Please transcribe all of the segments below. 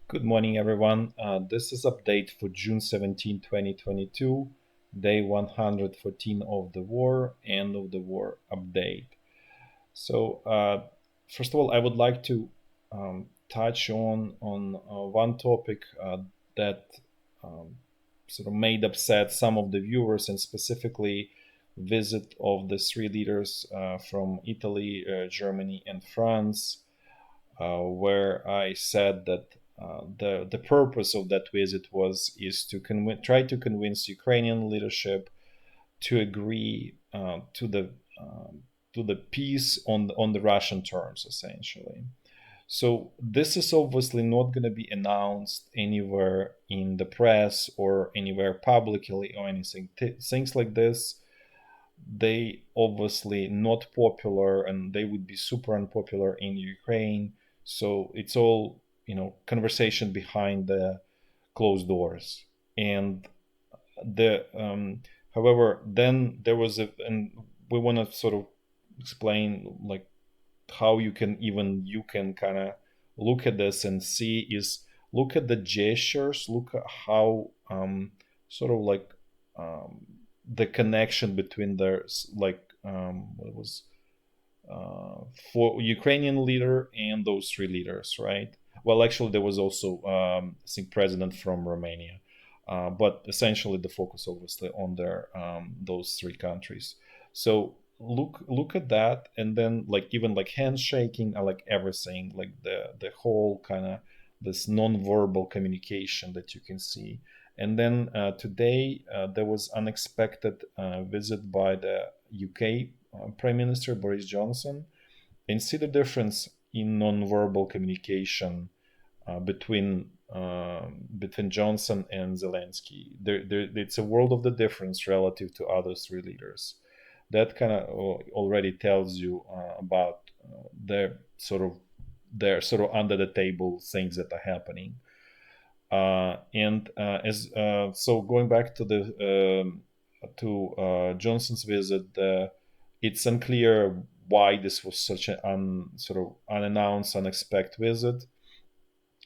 Good morning, everyone. This is update for June 17, 2022, day 114 of the war, end of the war update. So, first of all, I would like to touch on one topic that um, sort of made upset some of the viewers, and specifically visit of the three leaders from Italy, Germany, and France, where I said that the purpose of that visit is to try to convince Ukrainian leadership to agree to the peace on the Russian terms, essentially. So this is obviously not going to be announced anywhere in the press or anywhere publicly or anything. Things like this, they obviously not popular, and they would be super unpopular in Ukraine. So it's all, conversation behind the closed doors. And the however, then there was and we want to sort of explain like how you can kind of look at this and see is look at the gestures, look at how sort of like um, the connection between their like what was for Ukrainian leader and those three leaders, right? Well, actually, there was also I think president from Romania, but essentially the focus obviously on their those three countries. So look at that, and then like even like handshaking, I like everything, like the whole kind of this non-verbal communication that you can see. And then today there was unexpected visit by the UK Prime Minister Boris Johnson, and see the difference in non-verbal communication between Johnson and Zelensky. It's a world of the difference relative to other three leaders. That kind of already tells you about their sort of under the table things that are happening. And as so going back to the Johnson's visit, it's unclear why this was such an sort of unannounced, unexpected visit.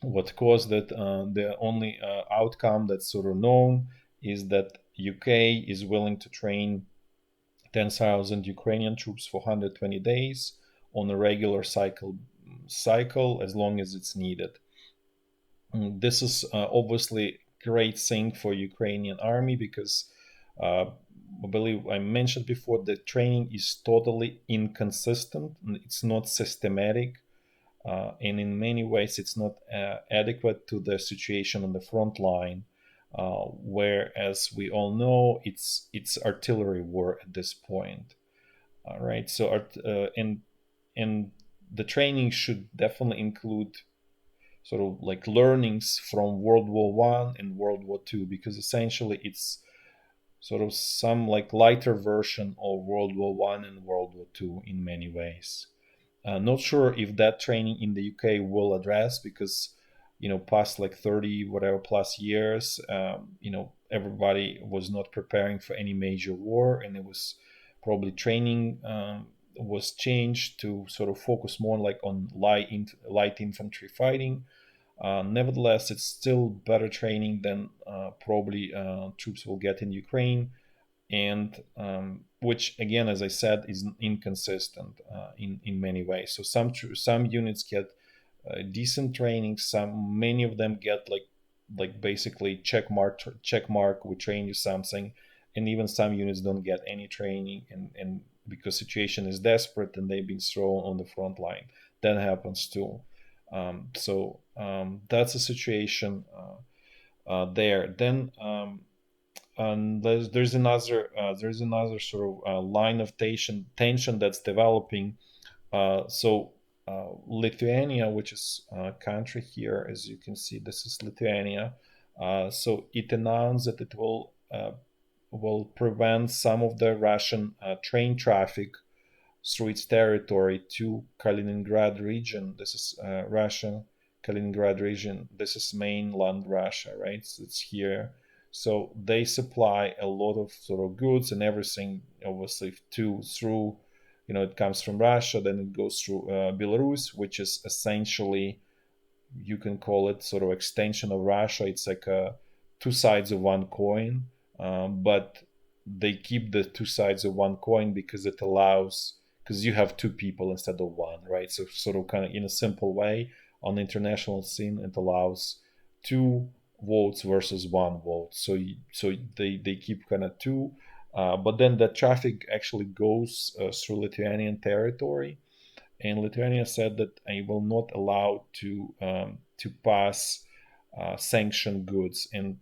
What caused it? The only outcome that's sort of known is that UK is willing to train 10,000 Ukrainian troops for 120 days on a regular cycle as long as it's needed. This is obviously great thing for Ukrainian army because I believe I mentioned before the training is totally inconsistent. It's not systematic, and in many ways it's not adequate to the situation on the front line. Where, as we all know, it's artillery war at this point. All right, so and the training should definitely include sort of like learnings from World War One and World War Two, because essentially it's sort of some like lighter version of World War One and World War Two in many ways. Not sure if that training in the UK will address, because past like 30 whatever plus years, everybody was not preparing for any major war, and it was probably training was changed to sort of focus more like on light infantry fighting. Nevertheless, it's still better training than probably troops will get in Ukraine, and which again, as I said, is inconsistent in many ways. So some units get decent training, many of them get like basically check mark, we train you something, and even some units don't get any training, and because situation is desperate and they've been thrown on the front line. That happens too. So that's a situation there. Then and there's another sort of line of tension that's developing. Lithuania, which is a country here, as you can see, this is Lithuania. So it announced that it will prevent some of the Russian train traffic through its territory to Kaliningrad region. This is Russia, Kaliningrad region. This is mainland Russia, right? So it's here. So they supply a lot of sort of goods and everything, obviously, through, it comes from Russia, then it goes through Belarus, which is essentially you can call it sort of extension of Russia. It's like two sides of one coin, but they keep the two sides of one coin because it allows, because you have two people instead of one, right? So sort of kind of in a simple way on the international scene, it allows two votes versus one vote. So they keep kind of two, but then the traffic actually goes through Lithuanian territory, and Lithuania said that it will not allow to pass sanctioned goods, and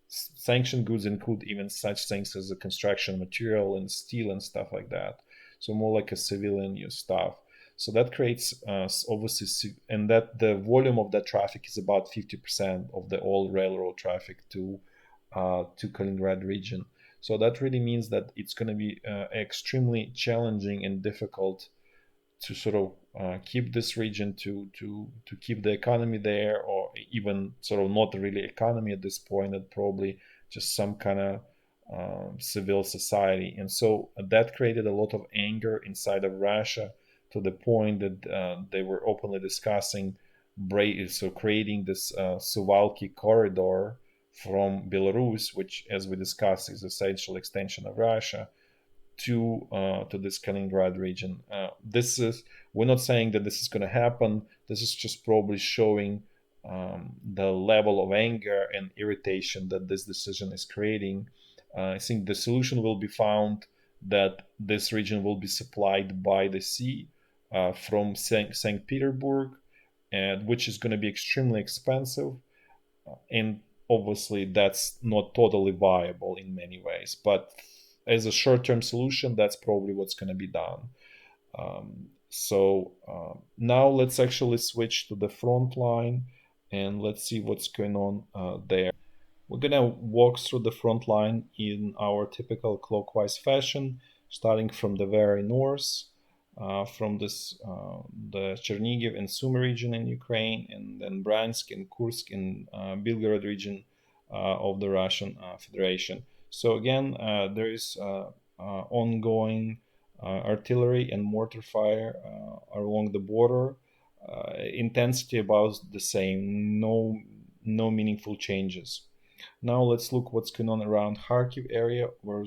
sanctioned goods include even such things as the construction material and steel and stuff like that. So more like a civilian use stuff. So that creates obviously, and that the volume of that traffic is about 50% of the all railroad traffic to Kaliningrad region. So that really means that it's going to be extremely challenging and difficult to sort of keep this region, to keep the economy there, or even sort of not really economy at this point, and probably just some kind of civil society. And so that created a lot of anger inside of Russia, to the point that they were openly discussing so creating this Suwalki corridor from Belarus, which, as we discussed, is essential extension of Russia, to this Kaliningrad region. This is, we're not saying that this is going to happen. This is just probably showing the level of anger and irritation that this decision is creating. I think the solution will be found that this region will be supplied by the sea from St. Petersburg, and which is going to be extremely expensive, and obviously that's not totally viable in many ways, but as a short-term solution, that's probably what's going to be done. Now let's actually switch to the front line, and let's see what's going on there. We're going to walk through the front line in our typical clockwise fashion, starting from the very north, from the Chernihiv and Sumy region in Ukraine, and then Bryansk and Kursk in Belgorod region of the Russian Federation. So again, there is ongoing artillery and mortar fire along the border. Intensity about the same, no meaningful changes. Now let's look what's going on around Kharkiv area, where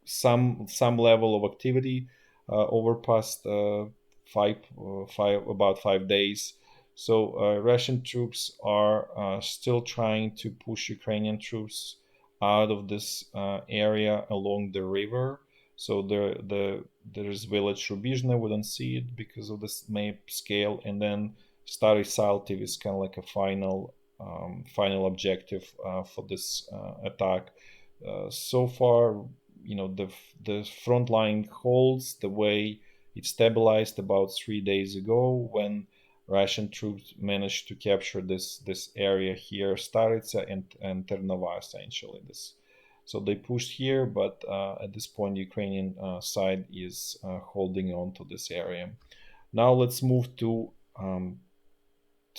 some level of activity over past about 5 days. So Russian troops are still trying to push Ukrainian troops out of this area along the river. So there's village Rubizhne, we don't see it because of this map scale, and then Starytsya is kind of like a final objective for this attack. So far, the front line holds the way it stabilized about 3 days ago, when Russian troops managed to capture this area here, Starytsya and Ternova, essentially. So they pushed here, but at this point, the Ukrainian side is holding on to this area. Now let's move to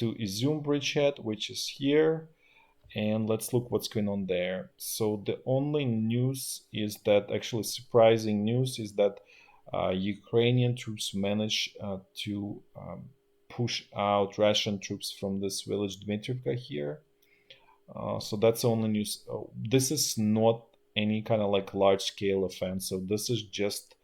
Izyum bridgehead, which is here, and let's look what's going on there. So the only news is that, actually surprising news, is that Ukrainian troops managed to push out Russian troops from this village Dmytrivka here. So that's the only news. This is not any kind of like large scale offensive. This is just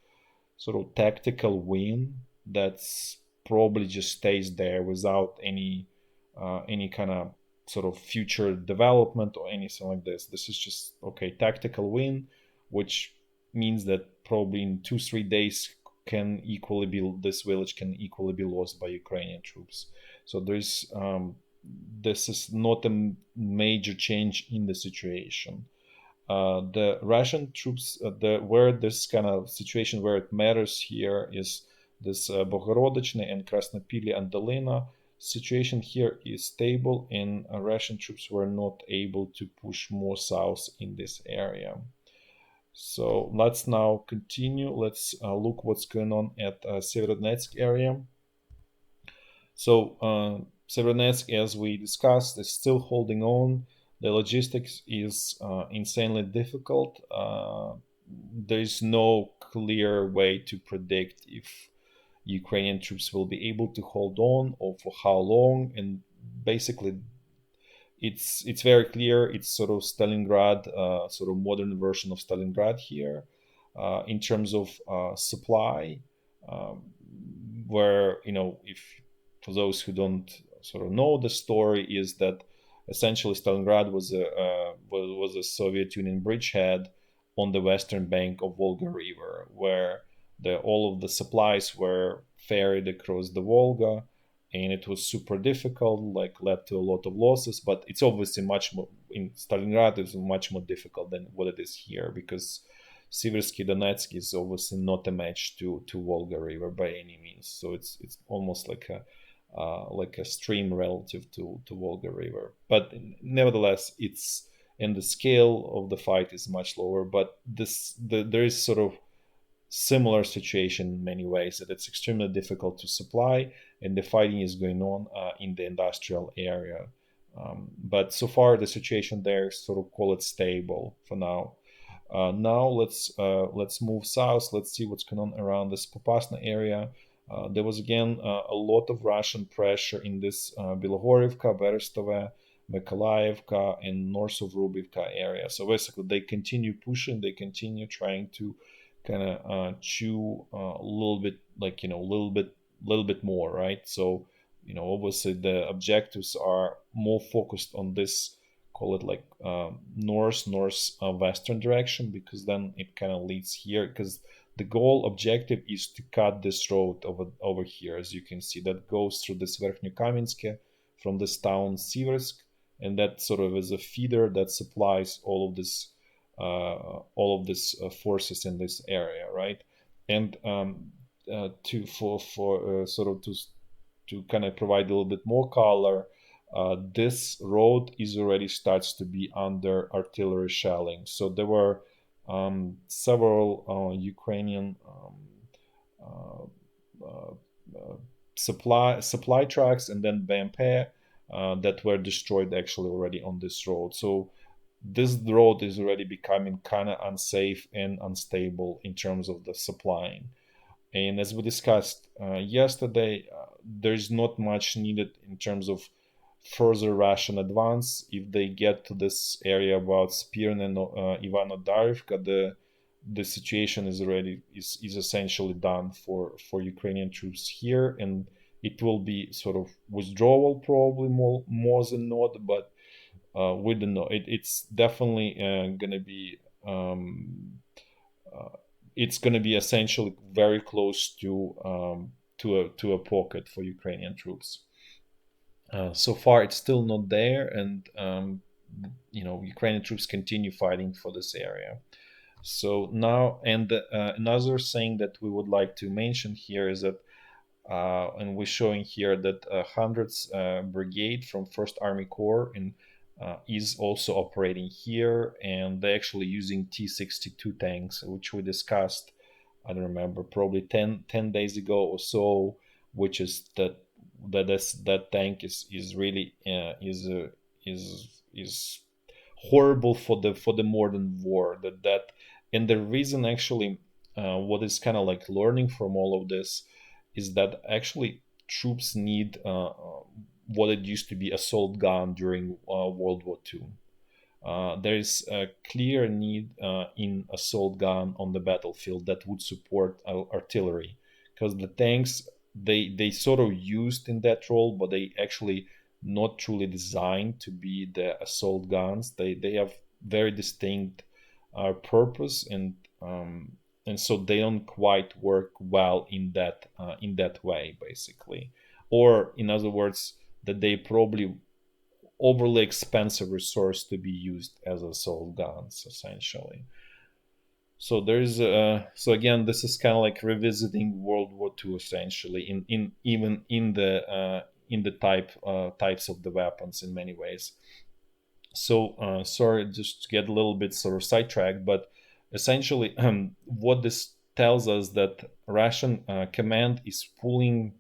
sort of tactical win that's probably just stays there without any kind of sort of future development or anything like this. This is just tactical win, which means that probably in 2-3 days this village can equally be lost by Ukrainian troops. So this is not a major change in the situation. The Russian troops, where this kind of situation where it matters here is this Bogorodychne and Krasnopillya and Dolyna. Situation here is stable, and Russian troops were not able to push more south in this area. So let's now continue. Let's look what's going on at Severodonetsk area. So Severodonetsk, as we discussed, is still holding on. The logistics is insanely difficult. There is no clear way to predict if Ukrainian troops will be able to hold on, or for how long. And basically, it's very clear. It's sort of Stalingrad, sort of modern version of Stalingrad here, in terms of supply, where, if for those who don't sort of know the story, is that essentially Stalingrad was a Soviet Union bridgehead on the western bank of Volga River, where all of the supplies were ferried across the Volga, and it was super difficult, like led to a lot of losses. But it's obviously much more in Stalingrad. It's much more difficult than what it is here, because Sievierodonetsk is obviously not a match to Volga River by any means. So it's almost like a stream relative to Volga River. But nevertheless, it's and the scale of the fight is much lower. But there is sort of similar situation in many ways, that it's extremely difficult to supply, and the fighting is going on in the industrial area. But so far, the situation there, sort of call it stable for now. Now let's move south. Let's see what's going on around this Popasna area. There was again a lot of Russian pressure in this Bilogorivka, Berestove, Mykolaievka, and north of Rubivka area. So basically, they continue pushing. They continue trying to kind of chew a little bit, like a little bit more, right? So obviously the objectives are more focused on this, call it like north western direction, because then it kind of leads here, because the goal objective is to cut this road over here, as you can see, that goes through this Verkhnyokamensky from this town Sievierodonetsk, and that sort of is a feeder that supplies all of this forces in this area, right? And to kind of provide a little bit more color, this road is already starts to be under artillery shelling. So there were several Ukrainian supply trucks and then BMP that were destroyed actually already on this road. So this road is already becoming kind of unsafe and unstable in terms of the supplying. And as we discussed yesterday, there's not much needed in terms of further Russian advance. If they get to this area about Spirin and Ivano-Darivka, the situation is essentially done for Ukrainian troops here, and it will be sort of withdrawal probably more than not, but we don't know. It's definitely gonna be it's gonna be essentially very close to a pocket for Ukrainian troops. So far, it's still not there, and Ukrainian troops continue fighting for this area. So now, and another thing that we would like to mention here is that, and we're showing here that 100th Brigade from 1st Army Corps is also operating here, and they're actually using T-62 tanks, which we discussed, I don't remember, probably 10 days ago or so, which is that tank is really is horrible for the modern war. And the reason actually, what is kind of like learning from all of this, is that actually troops need what it used to be assault gun during World War II. There is a clear need in assault gun on the battlefield that would support artillery, because the tanks, they sort of used in that role, but they actually not truly designed to be the assault guns. They have very distinct purpose, and so they don't quite work well in that way, basically. Or in other words, that they probably overly expensive resource to be used as assault guns, essentially. So there's so again, this is kind of like revisiting World War II, essentially, even in the types of the weapons in many ways. So sorry, just to get a little bit sort of sidetracked, but essentially, what this tells us that Russian command is pulling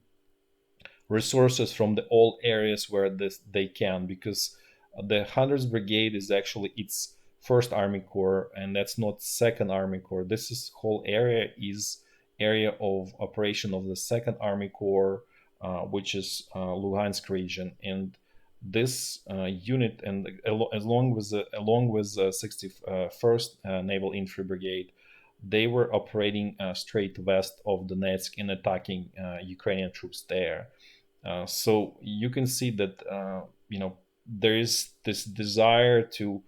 resources from all areas where they can, because the 100th Brigade is actually its 1st Army Corps, and that's not 2nd Army Corps. This whole area is area of operation of the Second Army Corps, which is Luhansk region, and this unit, and along with 61st Naval Infantry Brigade, they were operating straight west of Donetsk and attacking Ukrainian troops there. So you can see that there is this desire to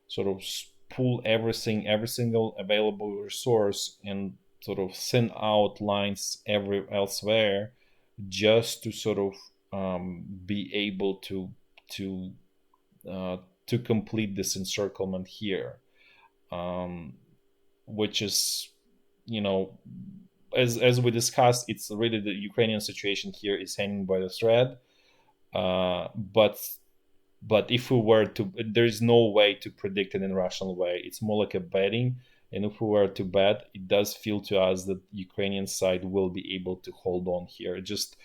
sort of pull everything, every single available resource, and sort of send out lines elsewhere, just to sort of be able to complete this encirclement here, which is, as we discussed, it's really the Ukrainian situation here is hanging by the thread. But if we were to, there's no way to predict it in a rational way. It's more like a betting. And if we were to bet, it does feel to us that Ukrainian side will be able to hold on here. Just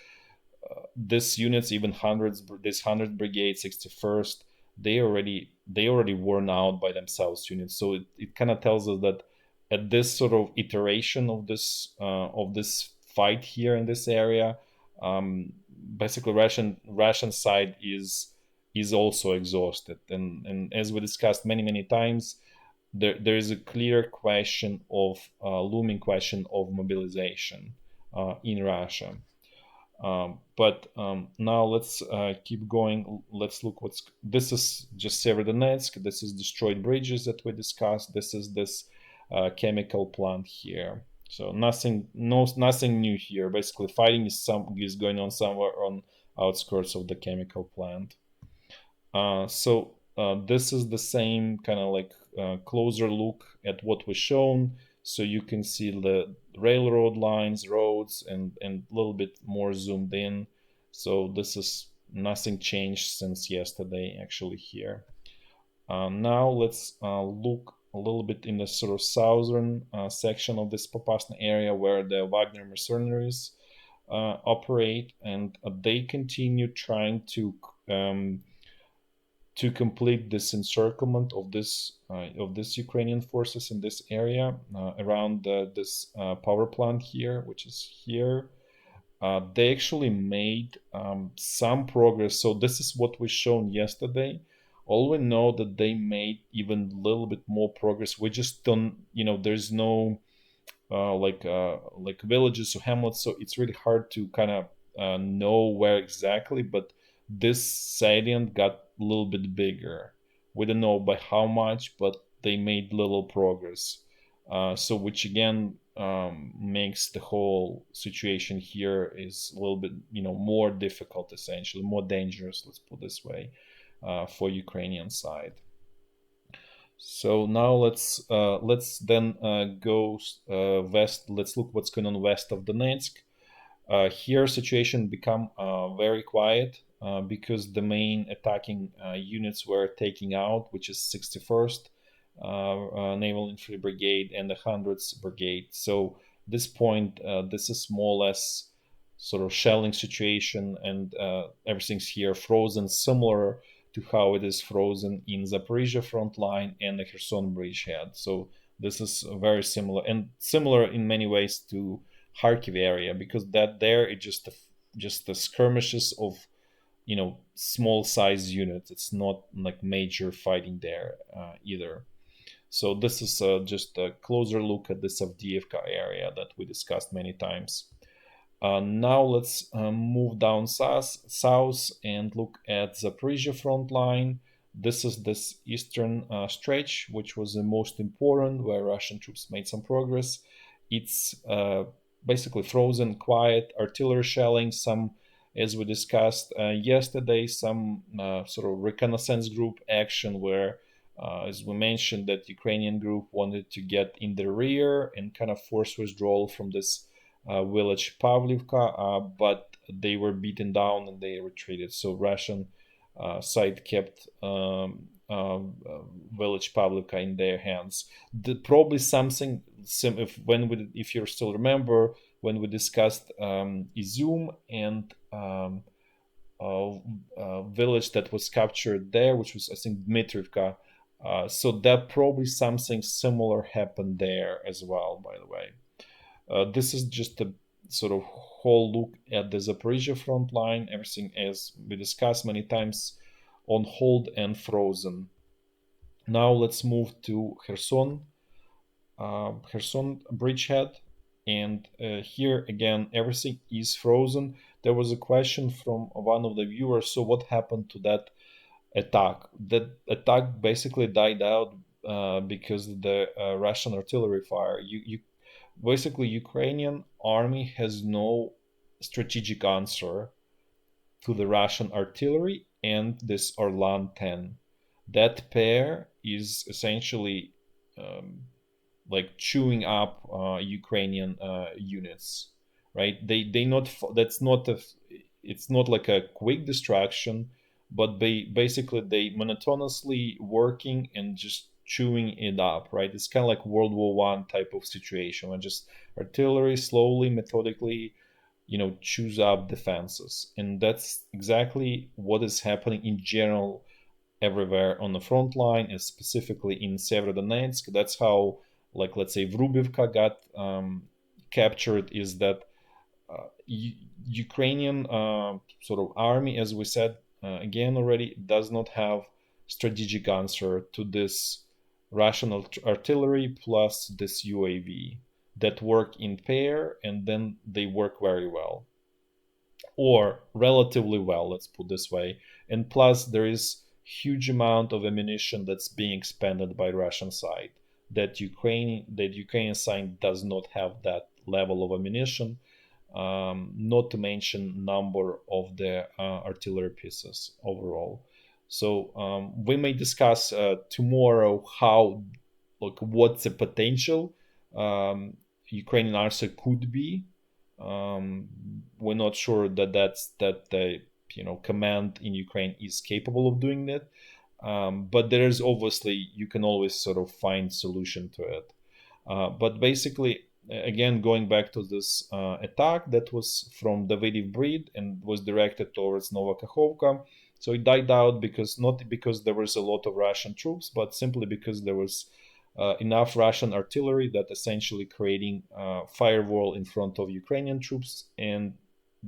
this units, even this 100th Brigade, 61st, they already worn out by themselves units. So it kind of tells us that at this sort of iteration of this fight here in this area, basically Russian side is also exhausted, and as we discussed many times, there is a clear question of looming question of mobilization in Russia. But now let's keep going. Let's look this is just Severodonetsk. This is destroyed bridges that we discussed. This is this chemical plant here. So nothing new here. Basically, fighting is going on somewhere on outskirts of the chemical plant. So this is the same kind of like closer look at what was shown. So you can see the railroad lines, roads, and a little bit more zoomed in. So this is nothing changed since yesterday actually here. Now let's look a little bit in the sort of southern section of this Popasna area, where the Wagner mercenaries operate, and they continue trying to complete this encirclement of this Ukrainian forces in this area around this power plant here, which is here. They actually made some progress. So this is what was shown yesterday. All we know that they made even a little bit more progress. We just don't, there's no like villages or hamlets, so it's really hard to kind of know where exactly. But this salient got a little bit bigger. We don't know by how much, but they made little progress. So which again makes the whole situation here is a little bit more difficult, essentially more dangerous, let's put it this way, for Ukrainian side. So now let's then go west. Let's look what's going on west of Donetsk. Here situation become very quiet because the main attacking units were taking out, which is 61st Naval Infantry Brigade and the 100th Brigade. So this point, this is more or less sort of shelling situation, and everything's here frozen, similar to how it is frozen in Zaporizhzhia front line and the Kherson bridgehead. So this is very similar, and similar in many ways to Kharkiv area, because that there it just the skirmishes of small size units. It's not like major fighting there either. So this is just a closer look at the Avdiivka area that we discussed many times. Now let's move down south and look at Zaporizhzhia front line. This is this eastern stretch, which was the most important, where Russian troops made some progress. It's basically frozen, quiet, artillery shelling, some, as we discussed yesterday, some sort of reconnaissance group action where, as we mentioned, that Ukrainian group wanted to get in the rear and kind of force withdrawal from this village Pavlivka, but they were beaten down and they retreated. So Russian side kept village Pavlivka in their hands. Probably something if you still remember when we discussed Izyum and village that was captured there, which was I think Dmytrivka. So that probably something similar happened there as well, by the way. This is just a sort of whole look at the Zaporizhzhia front line. Everything, as we discussed many times, on hold and frozen. Now let's move to Kherson. Kherson bridgehead, and here again everything is frozen. There was a question from one of the viewers, so what happened to that attack? That attack basically died out because of the Russian artillery fire. Basically, Ukrainian army has no strategic answer to the Russian artillery and this Orlan 10. That pair is essentially like chewing up Ukrainian units, right? They not that's not a it's not like a quick distraction, but basically they monotonously working and just chewing it up, right? It's kind of like World War One type of situation when just artillery slowly, methodically, chews up defenses, and that's exactly what is happening in general everywhere on the front line, and specifically in Severodonetsk. That's how, like, let's say Vrubivka got captured, is that Ukrainian sort of army, as we said again already, does not have strategic answer to this Russian artillery plus this UAV that work in pair, and then they work very well, or relatively well, let's put this way. And plus there is huge amount of ammunition that's being expended by Russian side that Ukrainian side does not have that level of ammunition, not to mention number of the artillery pieces overall. So we may discuss tomorrow how, like, what the potential Ukrainian answer could be. We're not sure that the command in Ukraine is capable of doing that, but there is obviously, you can always sort of find solution to it. But basically, again, going back to this attack that was from Davydiv Breed and was directed towards Novakakhovka. So it died out because, not because there was a lot of Russian troops, but simply because there was enough Russian artillery that essentially creating a firewall in front of Ukrainian troops, and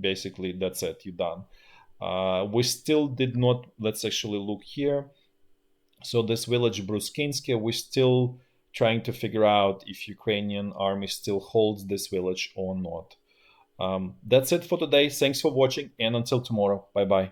basically that's it, you're done. We still did not, let's actually look here. So this village Bruskinsky, we're still trying to figure out if Ukrainian army still holds this village or not. That's it for today. Thanks for watching, and until tomorrow. Bye bye.